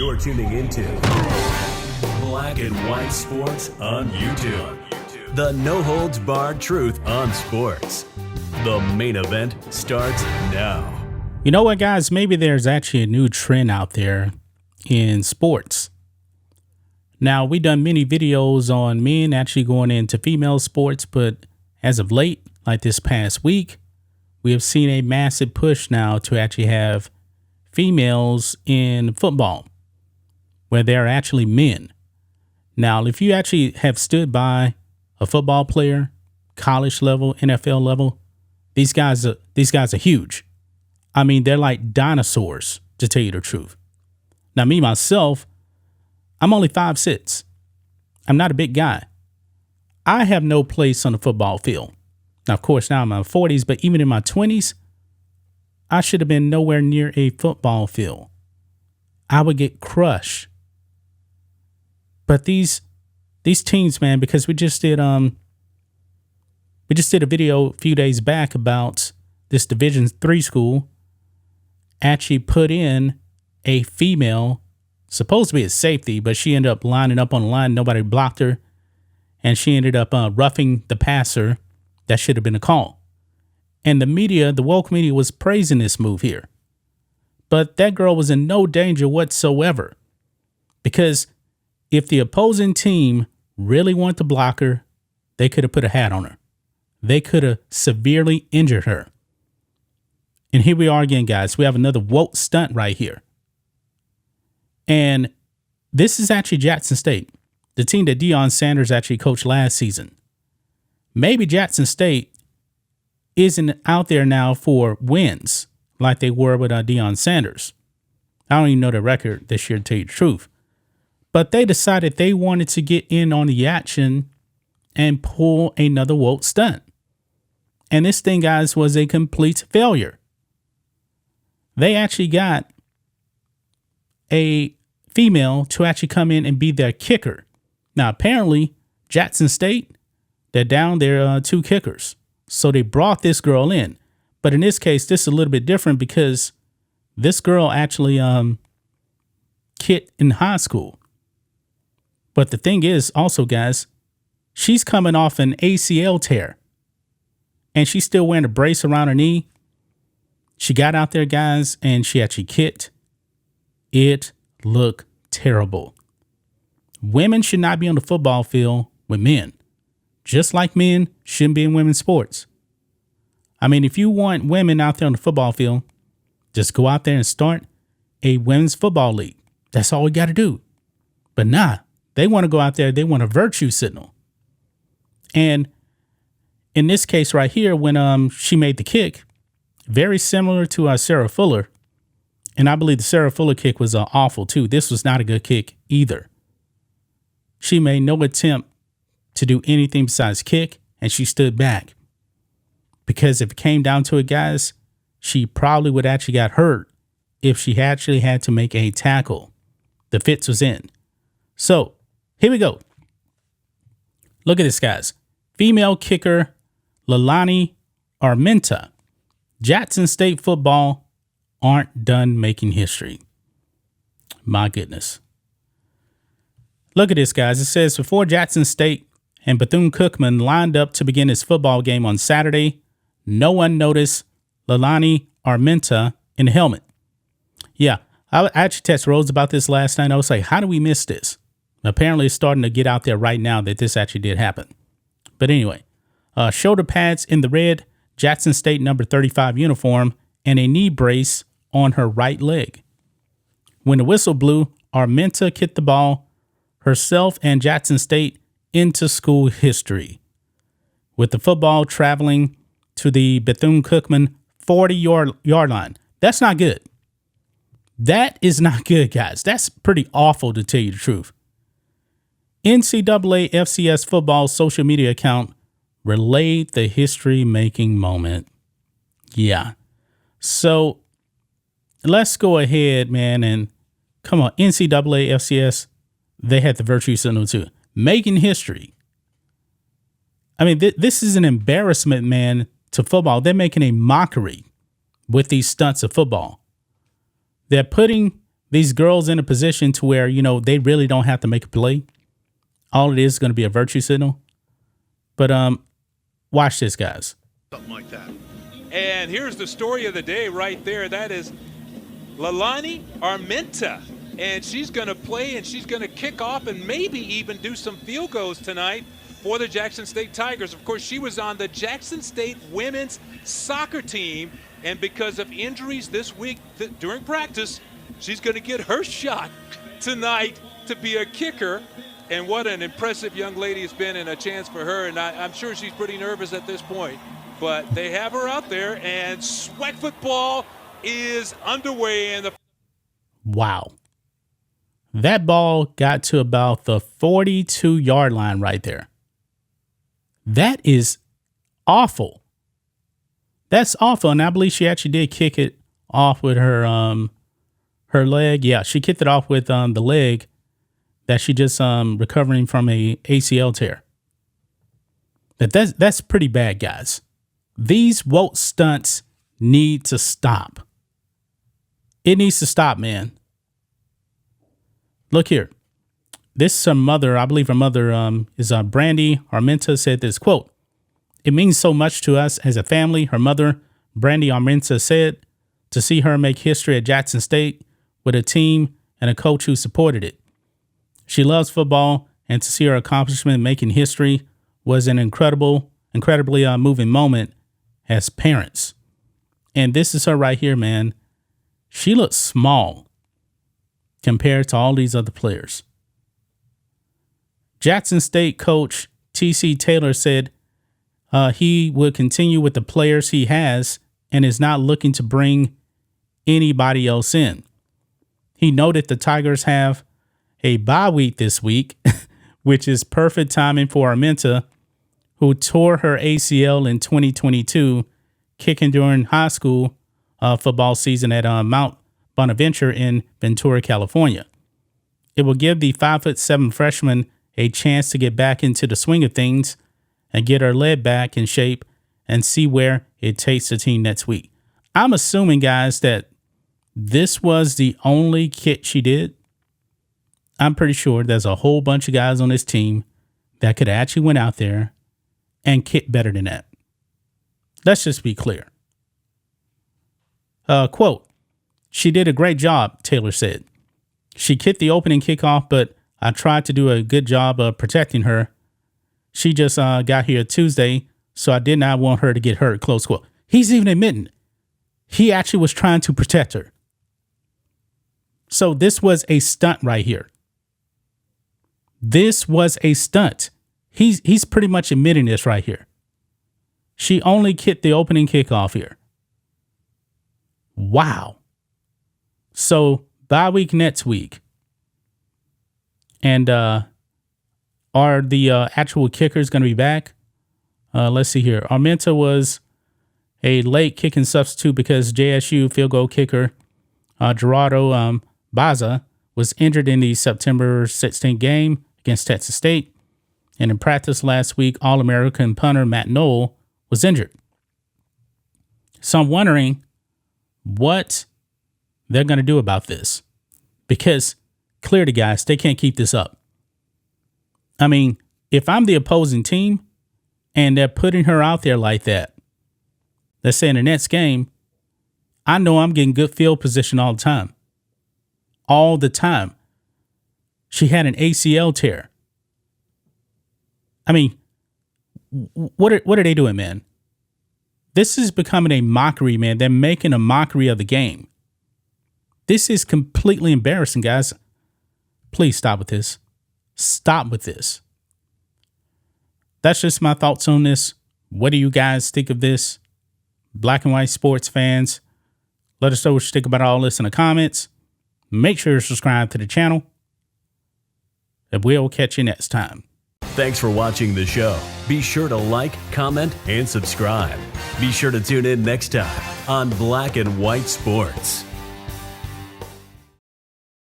You're tuning into Black and White Sports on YouTube. The no-holds-barred truth on sports. The main event starts now. You know what, guys? Maybe there's actually a new trend out there in sports. Now, we've done many videos on men actually going into female sports, but as of late, like this past week, we have seen a massive push now to actually have females in football, where they're actually men. Now, if you actually have stood by a football player, college level, NFL level, these guys are huge. I mean, they're like dinosaurs, to tell you the truth. Now, me, myself, I'm only 5'6". I'm not a big guy. I have no place on the football field. Now, of course, now I'm in my 40s, but even in my 20s, I should have been nowhere near a football field. I would get crushed. But these teams, man, because we just did a video a few days back about this Division III school actually put in a female, supposed to be a safety, but she ended up lining up on the line. Nobody blocked her, and she ended up roughing the passer. That should have been a call. And the media, the woke media, was praising this move here. But that girl was in no danger whatsoever. Because if the opposing team really wanted to block her, they could have put a hat on her. They could have severely injured her. And here we are again, guys. We have another woke stunt right here. And this is actually Jackson State, the team that Deion Sanders actually coached last season. Maybe Jackson State isn't out there now for wins like they were with Deion Sanders. I don't even know the record this year, to tell you the truth. But they decided they wanted to get in on the action and pull another woke stunt. And this thing, guys, was a complete failure. They actually got a female to actually come in and be their kicker. Now, apparently, Jackson State, they're down their 2 kickers. So they brought this girl in. But in this case, this is a little bit different because this girl actually kicked in high school. But the thing is also, guys, she's coming off an ACL tear. And she's still wearing a brace around her knee. She got out there, guys, and she actually kicked. It looked terrible. Women should not be on the football field with men. Just like men shouldn't be in women's sports. I mean, if you want women out there on the football field, just go out there and start a women's football league. That's all we got to do. But nah, they want to go out there. They want a virtue signal. And in this case right here, when she made the kick, very similar to Sarah Fuller. And I believe the Sarah Fuller kick was awful too. This was not a good kick either. She made no attempt to do anything besides kick, and she stood back. Because if it came down to it, guys, she probably would actually got hurt if she actually had to make a tackle. The fits was in. So, here we go. Look at this, guys. Female kicker, Leilani Armenta. Jackson State football aren't done making history. My goodness. Look at this, guys. It says, before Jackson State and Bethune-Cookman lined up to begin his football game on Saturday, no one noticed Leilani Armenta in the helmet. Yeah, I actually texted Rose about this last night. I was like, how do we miss this? Apparently, it's starting to get out there right now that this actually did happen. But anyway, shoulder pads in the red Jackson State number 35 uniform and a knee brace on her right leg. When the whistle blew, Armenta kicked the ball, herself and Jackson State, into school history, with the football traveling to the Bethune-Cookman 40-yard line. That's not good. That is not good, guys. That's pretty awful, to tell you the truth. NCAA FCS football social media account relayed the history-making moment. Yeah. So let's go ahead, man, and come on. NCAA FCS, they had the virtue signal too. Making history. I mean, this is an embarrassment, man, to football. They're making a mockery with these stunts of football. They're putting these girls in a position to where, they really don't have to make a play. All it is going to be a virtue signal. But watch this, guys. Something like that. And here's the story of the day right there. That is Leilani Armenta. And she's going to play and she's going to kick off and maybe even do some field goals tonight for the Jackson State Tigers. Of course, she was on the Jackson State women's soccer team. And because of injuries this week during practice, she's going to get her shot tonight to be a kicker. And what an impressive young lady it's been, and a chance for her. And I'm sure she's pretty nervous at this point. But they have her out there, and SWAC football is underway. And Wow. That ball got to about the 42-yard line right there. That is awful. That's awful. And I believe she actually did kick it off with her leg. Yeah, she kicked it off with the leg that she just recovering from a ACL tear. That's pretty bad, guys. These woke stunts need to stop. It needs to stop, man. Look here. This is her mother. I believe her mother is Brandy Armenta, said this, quote, "It means so much to us as a family," her mother, Brandy Armenta, said, "to see her make history at Jackson State with a team and a coach who supported it. She loves football, and to see her accomplishment making history was an incredibly moving moment as parents." And this is her right here, man. She looks small compared to all these other players. Jackson State coach T.C. Taylor said he would continue with the players he has and is not looking to bring anybody else in. He noted the Tigers have a bye week this week, which is perfect timing for Armenta, who tore her ACL in 2022, kicking during high school football season at Mount Bonaventure in Ventura, California. It will give the 5'7" freshman a chance to get back into the swing of things and get her leg back in shape and see where it takes the team next week. I'm assuming, guys, that this was the only kit she did. I'm pretty sure there's a whole bunch of guys on this team that could actually went out there and kit better than that. Let's just be clear. Quote, "She did a great job," Taylor said. "She kicked the opening kickoff, but I tried to do a good job of protecting her. She just got here Tuesday, so I did not want her to get hurt," close quote. He's even admitting he actually was trying to protect her. So this was a stunt right here. This was a stunt. He's pretty much admitting this right here. She only kicked the opening kickoff here. Wow. So bye week next week. And are the actual kickers going to be back? Let's see here. Armenta was a late kicking substitute because JSU field goal kicker Gerardo Baza was injured in the September 16th game against Texas State. And in practice last week, All-American punter Matt Knoll was injured. So I'm wondering what they're going to do about this. Because clearly, guys, they can't keep this up. I mean, if I'm the opposing team and they're putting her out there like that, let's say in the next game, I know I'm getting good field position all the time. All the time. She had an ACL tear. I mean, what are they doing, man? This is becoming a mockery, man. They're making a mockery of the game. This is completely embarrassing, guys. Please stop with this. Stop with this. That's just my thoughts on this. What do you guys think of this? Black and white sports fans, let us know what you think about all this in the comments. Make sure to subscribe to the channel. And we'll catch you next time. Thanks for watching the show. Be sure to like, comment, and subscribe. Be sure to tune in next time on Black and White Sports.